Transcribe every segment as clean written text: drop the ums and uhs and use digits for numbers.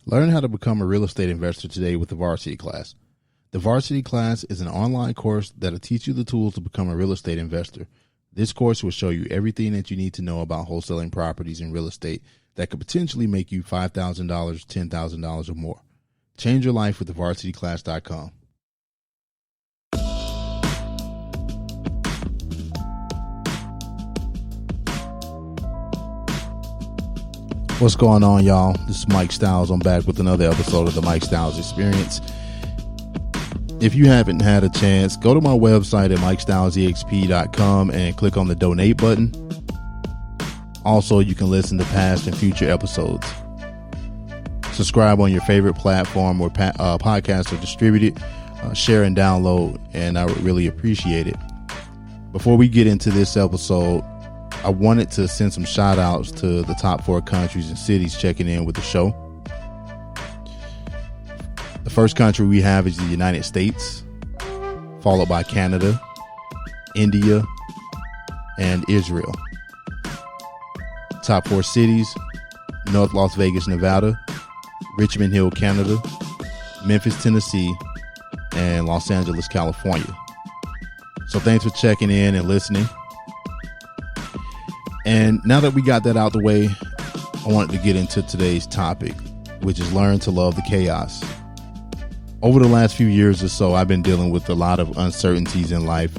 Learn how to become a real estate investor today with the Varsity Class. The Varsity Class is an online course that'll teach you the tools to become a real estate investor. This course will show you everything that you need to know about wholesaling properties and real estate that could potentially make you $5,000, $10,000 or more. Change your life with thevarsityclass.com. What's going on, y'all? This is Mike Styles. I'm back with another episode of the Mike Styles Experience. If you haven't had a chance, go to my website at MikeStylesEXP.com and click on the donate button. Also, you can listen to past and future episodes. Subscribe on your favorite platform or podcasts are distributed. Share and download, and I would really appreciate it. Before we get into this episode, I wanted to send some shout outs to the top 4 countries and cities checking in with the show. The first country we have is the United States, followed by Canada, India, and Israel. Top 4 cities: North Las Vegas, Nevada, Richmond Hill, Canada, Memphis, Tennessee, and Los Angeles, California. So thanks for checking in and listening. And now that we got that out the way, I wanted to get into today's topic, which is learn to love the chaos. Over the last few years or so, I've been dealing with a lot of uncertainties in life.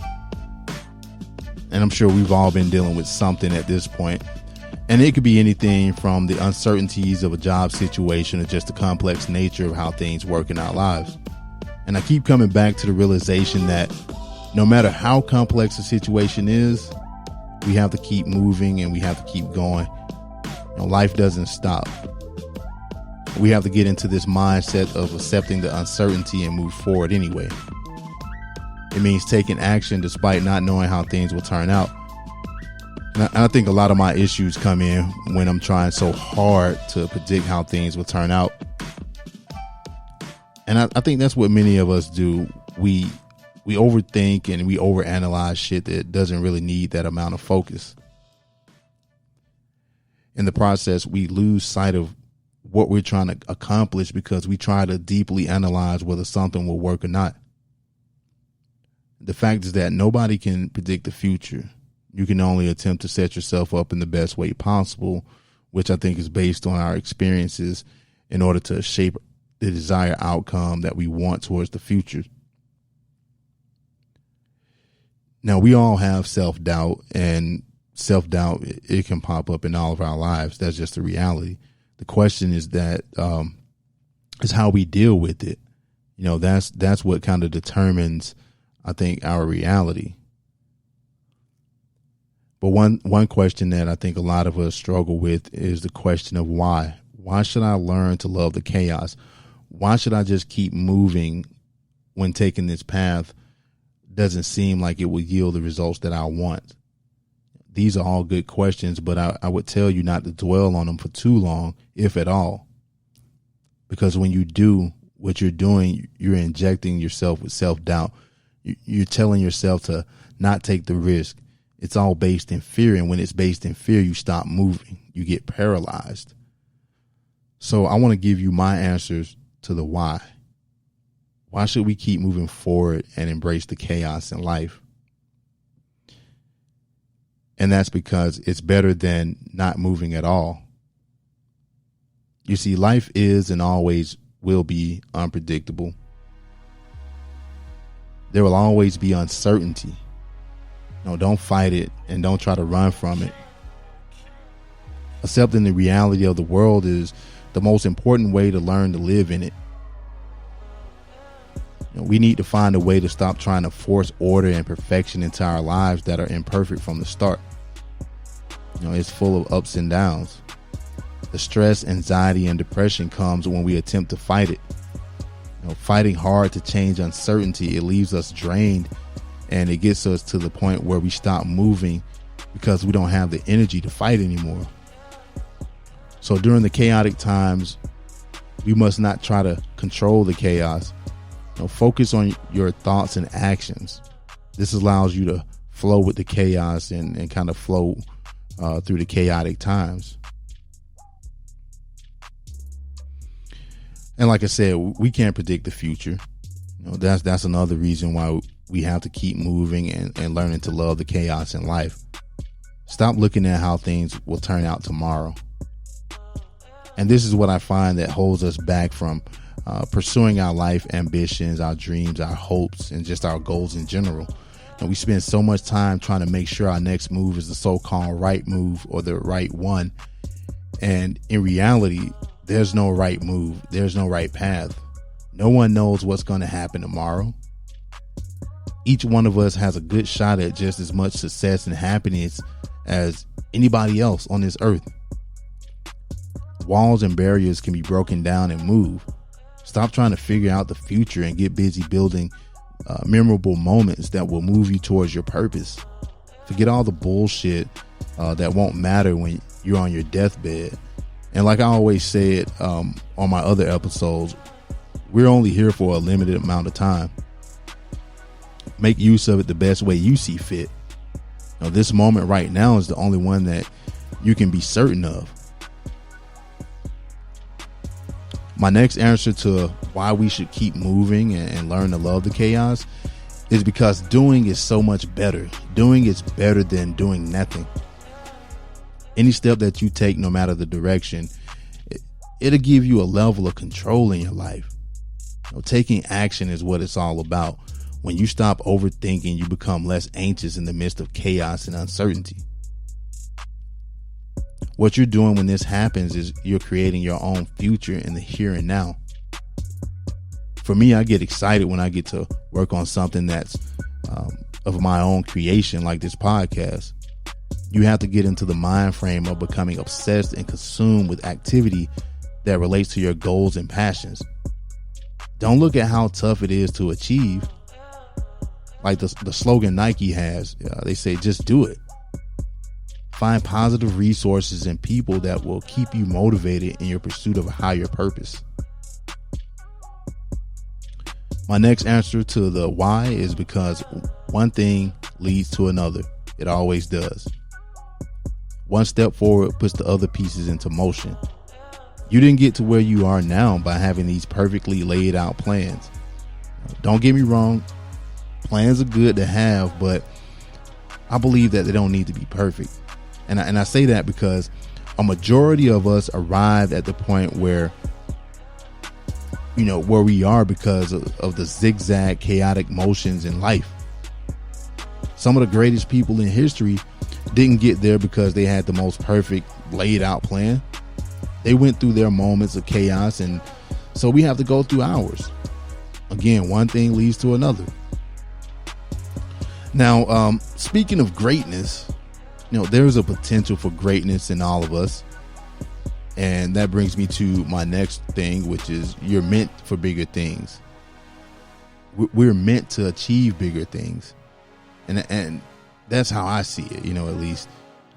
And I'm sure we've all been dealing with something at this point. And it could be anything from the uncertainties of a job situation or just the complex nature of how things work in our lives. And I keep coming back to the realization that no matter how complex the situation is, we have to keep moving and we have to keep going. Life doesn't stop. We have to get into this mindset of accepting the uncertainty and move forward anyway. It means taking action despite not knowing how things will turn out. And I think a lot of my issues come in when I'm trying so hard to predict how things will turn out. And I think that's what many of us do. We overthink and we overanalyze shit that doesn't really need that amount of focus. In the process, we lose sight of what we're trying to accomplish because we try to deeply analyze whether something will work or not. The fact is that nobody can predict the future. You can only attempt to set yourself up in the best way possible, which I think is based on our experiences in order to shape the desired outcome that we want towards the future. Now, we all have self-doubt, and self-doubt, it can pop up in all of our lives. That's just the reality. The question is is how we deal with it. That's what kind of determines, I think, our reality. But one question that I think a lot of us struggle with is the question of why. Why should I learn to love the chaos? Why should I just keep moving when taking this path doesn't seem like it will yield the results that I want? These are all good questions, but I would tell you not to dwell on them for too long, if at all. Because when you do what you're doing, you're injecting yourself with self-doubt. You're telling yourself to not take the risk. It's all based in fear. And when it's based in fear, you stop moving. You get paralyzed. So I want to give you my answers to the why. Why should we keep moving forward and embrace the chaos in life? And that's because it's better than not moving at all. You see, life is and always will be unpredictable. There will always be uncertainty. Don't fight it and don't try to run from it. Accepting the reality of the world is the most important way to learn to live in it. We need to find a way to stop trying to force order and perfection into our lives that are imperfect from the start. It's full of ups and downs. The stress, anxiety, and depression comes when we attempt to fight it. Fighting hard to change uncertainty, it leaves us drained, and it gets us to the point where we stop moving because we don't have the energy to fight anymore. So during the chaotic times, we must not try to control the chaos. Focus on your thoughts and actions. This allows you to flow with the chaos and kind of flow through the chaotic times. And like I said, we can't predict the future. That's another reason why we have to keep moving and learning to love the chaos in life. Stop looking at how things will turn out tomorrow. And this is what I find that holds us back from pursuing our life ambitions, our dreams, our hopes, and just our goals in general. And we spend so much time trying to make sure our next move is the so-called right move or the right one. And in reality, there's no right move. There's no right path. No one knows what's going to happen tomorrow. Each one of us has a good shot at just as much success and happiness as anybody else on this earth. Walls and barriers can be broken down and moved. Stop trying to figure out the future and get busy building memorable moments that will move you towards your purpose. Forget all the bullshit that won't matter when you're on your deathbed. And like I always said on my other episodes, we're only here for a limited amount of time. Make use of it the best way you see fit. This moment right now is the only one that you can be certain of. My next answer to why we should keep moving and learn to love the chaos is because doing is so much better. Doing is better than doing nothing. Any step that you take, no matter the direction, it'll give you a level of control in your life. Taking action is what it's all about. When you stop overthinking, you become less anxious in the midst of chaos and uncertainty. What you're doing when this happens is you're creating your own future in the here and now. For me, I get excited when I get to work on something that's of my own creation, like this podcast. You have to get into the mind frame of becoming obsessed and consumed with activity that relates to your goals and passions. Don't look at how tough it is to achieve. Like the slogan Nike has, they say, just do it. Find positive resources and people that will keep you motivated in your pursuit of a higher purpose. My next answer to the why is because one thing leads to another. It always does. One step forward puts the other pieces into motion. You didn't get to where you are now by having these perfectly laid out plans. Don't get me wrong. Plans are good to have, but I believe that they don't need to be perfect. And I say that because a majority of us arrived at the point where we are because of the zigzag, chaotic motions in life. Some of the greatest people in history didn't get there because they had the most perfect laid out plan. They went through their moments of chaos, and so we have to go through ours. Again, one thing leads to another. Now, speaking of greatness, there's a potential for greatness in all of us. And that brings me to my next thing, which is you're meant for bigger things. We're meant to achieve bigger things. And that's how I see it, at least.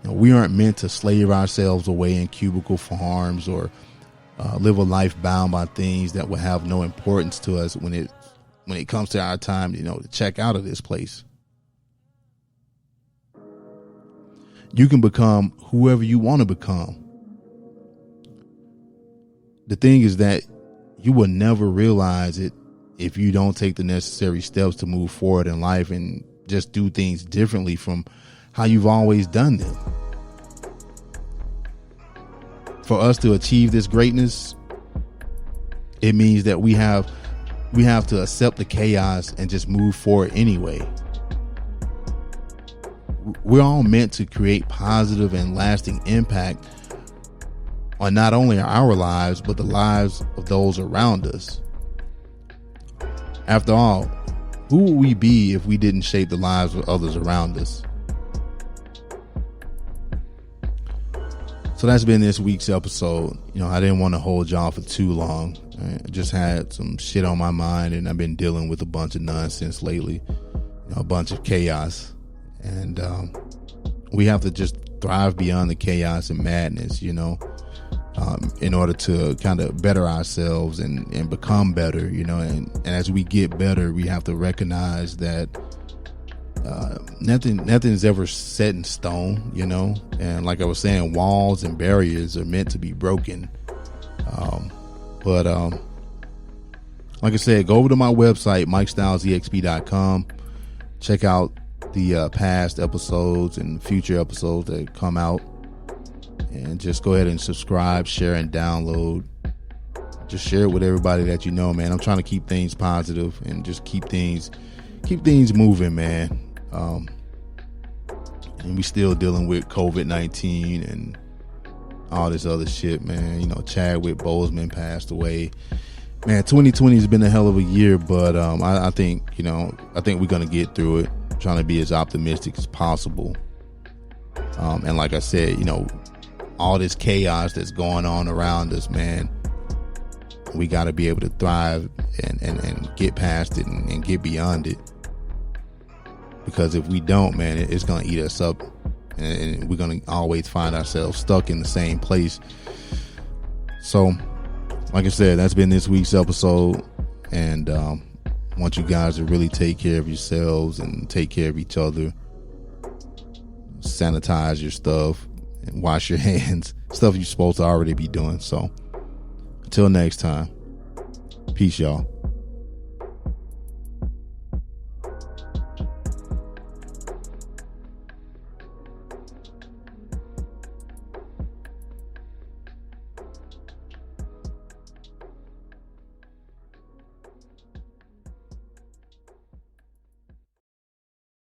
We aren't meant to slave ourselves away in cubicle farms or live a life bound by things that will have no importance to us when it comes to our time, to check out of this place. You can become whoever you want to become. The thing is that you will never realize it if you don't take the necessary steps to move forward in life and just do things differently from how you've always done them. For us to achieve this greatness, it means that we have to accept the chaos and just move forward anyway. We're all meant to create positive and lasting impact on not only our lives, but the lives of those around us. After all, who would we be if we didn't shape the lives of others around us? So that's been this week's episode. I didn't want to hold y'all for too long. I just had some shit on my mind, and I've been dealing with a bunch of nonsense lately, a bunch of chaos. And we have to just thrive beyond the chaos and madness, in order to kind of better ourselves and become better, and as we get better, we have to recognize that nothing's ever set in stone, and like I was saying, walls and barriers are meant to be broken. But like I said, go over to my website, MikeStylesEXP.com. Check out the past episodes and future episodes that come out. And just go ahead and subscribe, share, and download. Just share it with everybody that you know, man. I'm trying to keep things positive and just keep things moving, man. And we still dealing with COVID-19 and all this other shit, man. You know, Chadwick Boseman passed away. Man, 2020 has been a hell of a year, but I think we're gonna get through it. I'm trying to be as optimistic as possible. And like I said, you know, all this chaos that's going on around us, man, we got to be able to thrive and get past it and get beyond it. Because if we don't, man, it's going to eat us up, and we're going to always find ourselves stuck in the same place. So, like I said, that's been this week's episode, and I want you guys to really take care of yourselves and take care of each other. Sanitize your stuff and wash your hands. Stuff you're supposed to already be doing. So, until next time, peace, y'all.